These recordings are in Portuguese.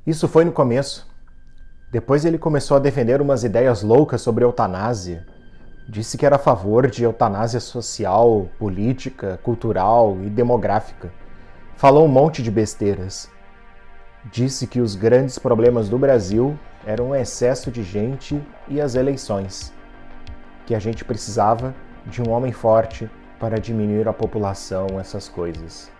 Isso foi no começo. Depois ele começou a defender umas ideias loucas sobre eutanásia. Disse que era a favor de eutanásia social, política, cultural e demográfica. Falou um monte de besteiras. Disse que os grandes problemas do Brasil eram o excesso de gente e as eleições. Que a gente precisava de um homem forte para diminuir a população, essas coisas.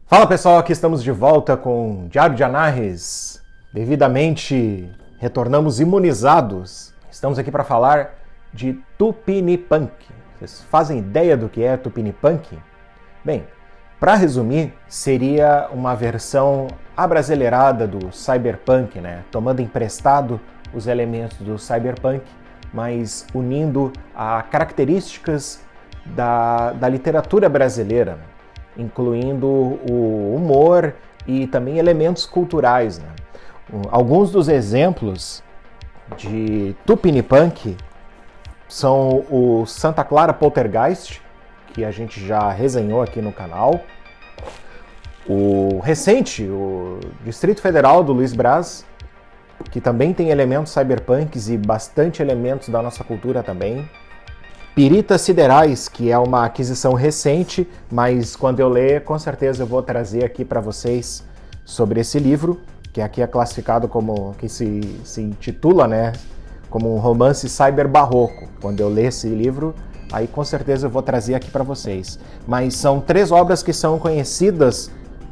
Fala pessoal, aqui estamos de volta com Diário de Anarres. Devidamente retornamos imunizados. Estamos aqui para falar de Tupinipunk. Vocês fazem ideia do que é Tupinipunk? Bem, para resumir, seria uma versão abrasileirada do cyberpunk, né? Tomando emprestado os elementos do cyberpunk, mas unindo a características da literatura brasileira, incluindo o humor e também elementos culturais, né? Alguns dos exemplos de Tupinipunk são o Santa Clara Poltergeist, que a gente já resenhou aqui no canal, o recente, o Distrito Federal do Luiz Braz, que também tem elementos cyberpunks e bastante elementos da nossa cultura também. Piritas Siderais, que é uma aquisição recente, mas quando eu ler, com certeza eu vou trazer aqui para vocês sobre esse livro, que aqui é classificado como, que se intitula, né, como um romance cyberbarroco. Quando eu ler esse livro, aí com certeza eu vou trazer aqui para vocês. Mas são três obras que são conhecidas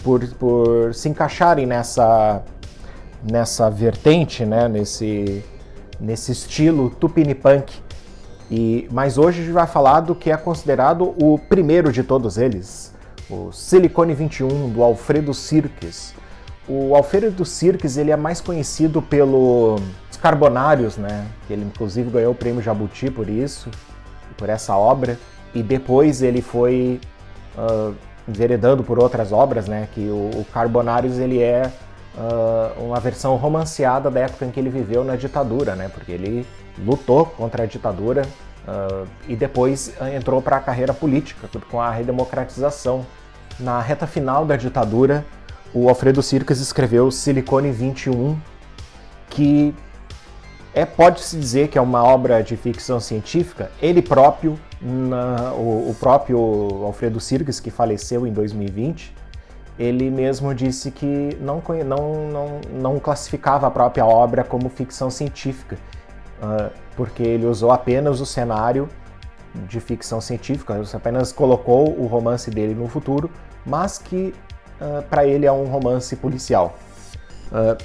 por se encaixarem nessa vertente, né, nesse estilo Tupinipunk. Mas hoje a gente vai falar do que é considerado o primeiro de todos eles, o Silicone 21, do Alfredo Sirques. O Alfredo Sirques, ele é mais conhecido pelos Carbonários, né? Ele inclusive ganhou o prêmio Jabuti por isso, por essa obra, e depois ele foi enveredando por outras obras, né? Que o Carbonários, ele é uma versão romanceada da época em que ele viveu na ditadura, né? Porque ele lutou contra a ditadura e depois entrou para a carreira política com a redemocratização. Na reta final da ditadura, o Alfredo Sirques escreveu Silicone 21, que pode-se dizer que é uma obra de ficção científica. Ele próprio, o próprio Alfredo Sirques, que faleceu em 2020, ele mesmo disse que não classificava a própria obra como ficção científica, porque ele usou apenas o cenário de ficção científica, apenas colocou o romance dele no futuro, mas que para ele é um romance policial.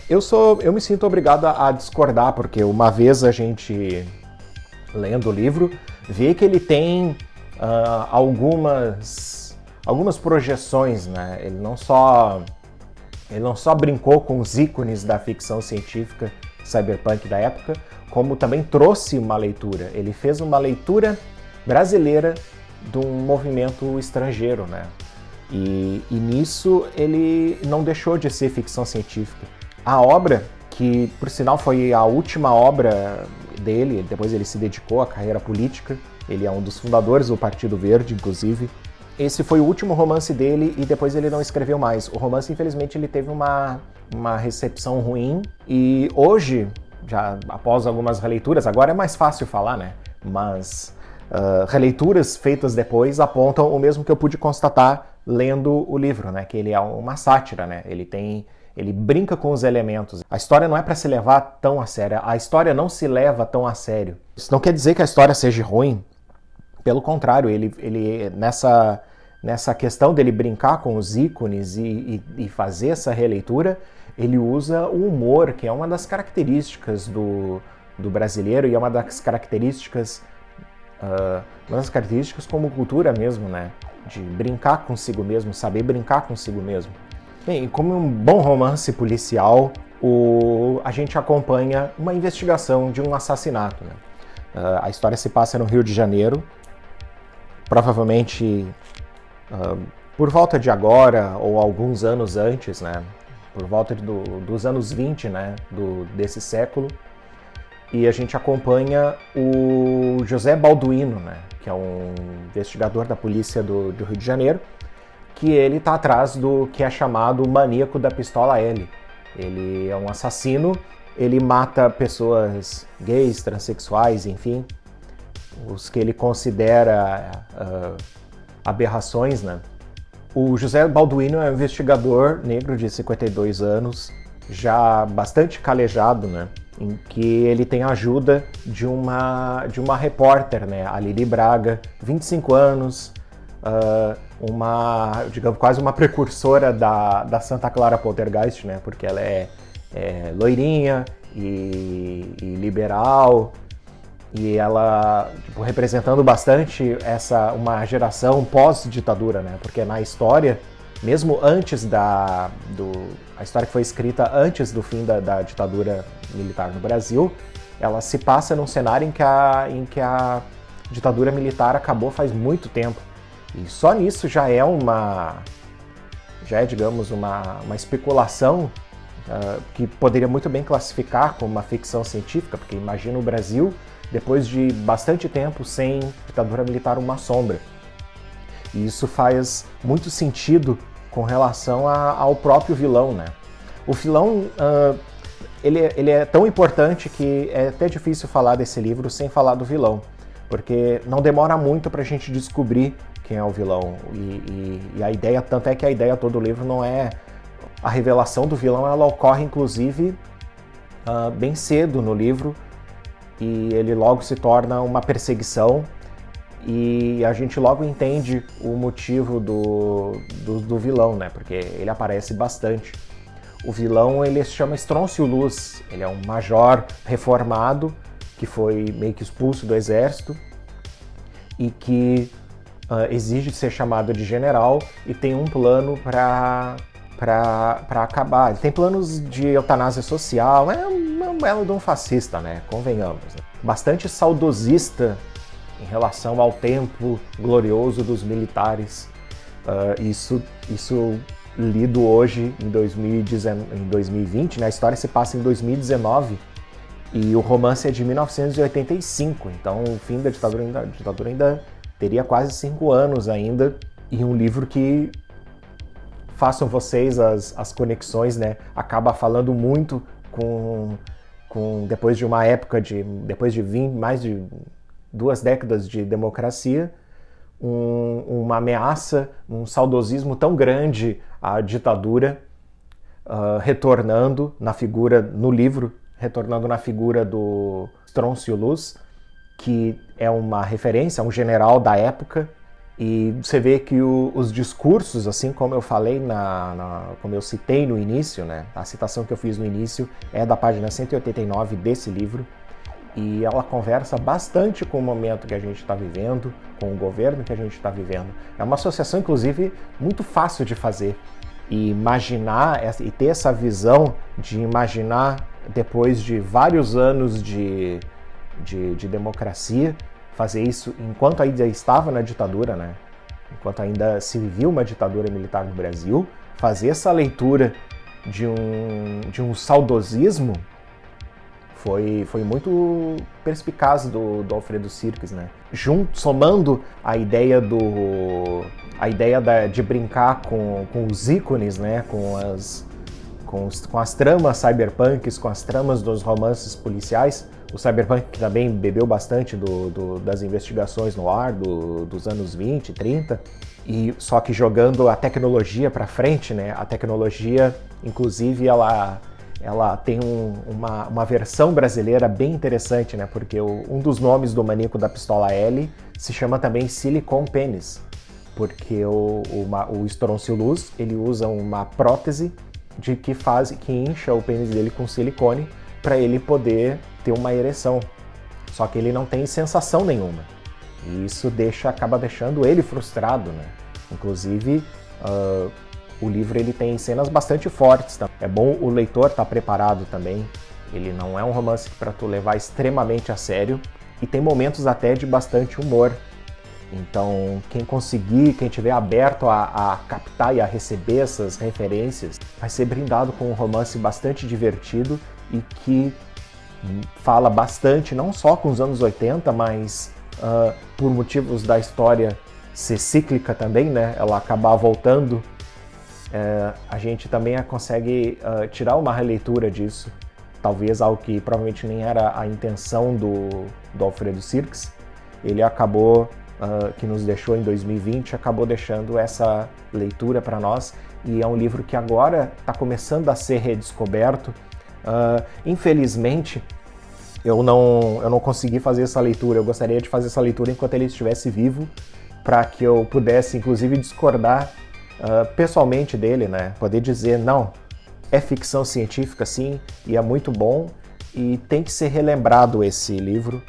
Eu me sinto obrigado a discordar, porque uma vez a gente, lendo o livro, vê que ele tem algumas projeções, né? Ele não só brincou com os ícones da ficção científica cyberpunk da época, como também trouxe uma leitura. Ele fez uma leitura brasileira de um movimento estrangeiro, né? E nisso ele não deixou de ser ficção científica. A obra, que por sinal foi a última obra dele, depois ele se dedicou à carreira política, ele é um dos fundadores do Partido Verde, inclusive. Esse foi o último romance dele e depois ele não escreveu mais. O romance, infelizmente, ele teve uma recepção ruim e hoje, já após algumas releituras, agora é mais fácil falar, né? Mas releituras feitas depois apontam o mesmo que eu pude constatar lendo o livro, né? Que ele é uma sátira, né? Ele brinca com os elementos. A história não é para se levar tão a sério. A história não se leva tão a sério. Isso não quer dizer que a história seja ruim. Pelo contrário, ele nessa questão dele brincar com os ícones e fazer essa releitura, ele usa o humor, que é uma das características do brasileiro e é uma das características como cultura mesmo, né? De brincar consigo mesmo, saber brincar consigo mesmo. Bem, como um bom romance policial, a gente acompanha uma investigação de um assassinato, né? A história se passa no Rio de Janeiro, provavelmente por volta de agora ou alguns anos antes, né? Por volta dos anos 20, né? Desse século. e a gente acompanha o José Balduino, né, que é um investigador da polícia do Rio de Janeiro, que ele está atrás do que é chamado maníaco da pistola L. Ele é um assassino, ele mata pessoas gays, transexuais, enfim, os que ele considera aberrações, né? O José Balduino é um investigador negro de 52 anos, já bastante calejado, né? Em que ele tem a ajuda de uma repórter, né? A Lili Braga, 25 anos, digamos, quase uma precursora da Santa Clara Poltergeist, né? Porque ela é loirinha e liberal, e ela, tipo, representando bastante uma geração pós-ditadura, né? Porque na história, mesmo antes a história que foi escrita antes do fim da ditadura militar no Brasil, ela se passa num cenário em que a ditadura militar acabou faz muito tempo. E só nisso já é digamos, uma especulação que poderia muito bem classificar como uma ficção científica, porque imagina o Brasil depois de bastante tempo sem ditadura militar, uma sombra. E isso faz muito sentido com relação ao próprio vilão, né? O vilão, ele é tão importante que é até difícil falar desse livro sem falar do vilão, porque não demora muito para a gente descobrir quem é o vilão. E a ideia, tanto é que a ideia todo do livro não é a revelação do vilão, ela ocorre inclusive bem cedo no livro, e ele logo se torna uma perseguição, e a gente logo entende o motivo do vilão, né? Porque ele aparece bastante. O vilão, ele se chama Estrôncio Luz, ele é um major reformado que foi meio que expulso do exército e que exige ser chamado de general e tem um plano para acabar. Ele tem planos de eutanásia social, é um belo de um fascista, né? Convenhamos. Né? Bastante saudosista em relação ao tempo glorioso dos militares. Isso lido hoje em 2020, né? A história se passa em 2019 e o romance é de 1985, então o fim da ditadura ainda teria quase 5 anos ainda, e um livro que, façam vocês as conexões, né? Acaba falando muito com depois de uma época depois de mais de 2 décadas de democracia, uma ameaça, um saudosismo tão grande à ditadura, retornando na figura do Estrôncio Luz, que é uma referência a um general da época. E você vê que os discursos, assim como eu falei, como eu citei no início, né? A citação que eu fiz no início é da página 189 desse livro, e ela conversa bastante com o momento que a gente está vivendo, com o governo que a gente está vivendo. É uma associação, inclusive, muito fácil de fazer. E imaginar, e ter essa visão de imaginar, depois de vários anos de democracia, fazer isso enquanto ainda estava na ditadura, né? Enquanto ainda se vivia uma ditadura militar no Brasil, fazer essa leitura de um saudosismo foi muito perspicaz do Alfredo Sirques, né? Somando a ideia de brincar com os ícones, né? Com as tramas cyberpunks, com as tramas dos romances policiais. O cyberpunk que também bebeu bastante das investigações no ar dos anos 20, 30, e só que jogando a tecnologia para frente, né? A tecnologia, inclusive, ela tem uma versão brasileira bem interessante, né? Porque um dos nomes do maníaco da pistola L se chama também Silicon Penis, porque o Estrôncio Luz, ele usa uma prótese que incha o pênis dele com silicone para ele poder ter uma ereção. Só que ele não tem sensação nenhuma. E isso acaba deixando ele frustrado, né? Inclusive, o livro ele tem cenas bastante fortes. Tá? É bom o leitor estar preparado também. Ele não é um romance para tu levar extremamente a sério. E tem momentos até de bastante humor. Então, quem tiver aberto a captar e a receber essas referências, vai ser brindado com um romance bastante divertido e que fala bastante, não só com os anos 80, mas por motivos da história ser cíclica também, né? Ela acabar voltando, a gente também consegue tirar uma releitura disso. Talvez algo que provavelmente nem era a intenção do Alfredo Sirks. Ele acabou, que nos deixou em 2020, acabou deixando essa leitura para nós. E é um livro que agora está começando a ser redescoberto. Infelizmente, eu não consegui fazer essa leitura. Eu gostaria de fazer essa leitura enquanto ele estivesse vivo, para que eu pudesse, inclusive, discordar pessoalmente dele, né? Poder dizer, não, é ficção científica sim, e é muito bom, e tem que ser relembrado esse livro,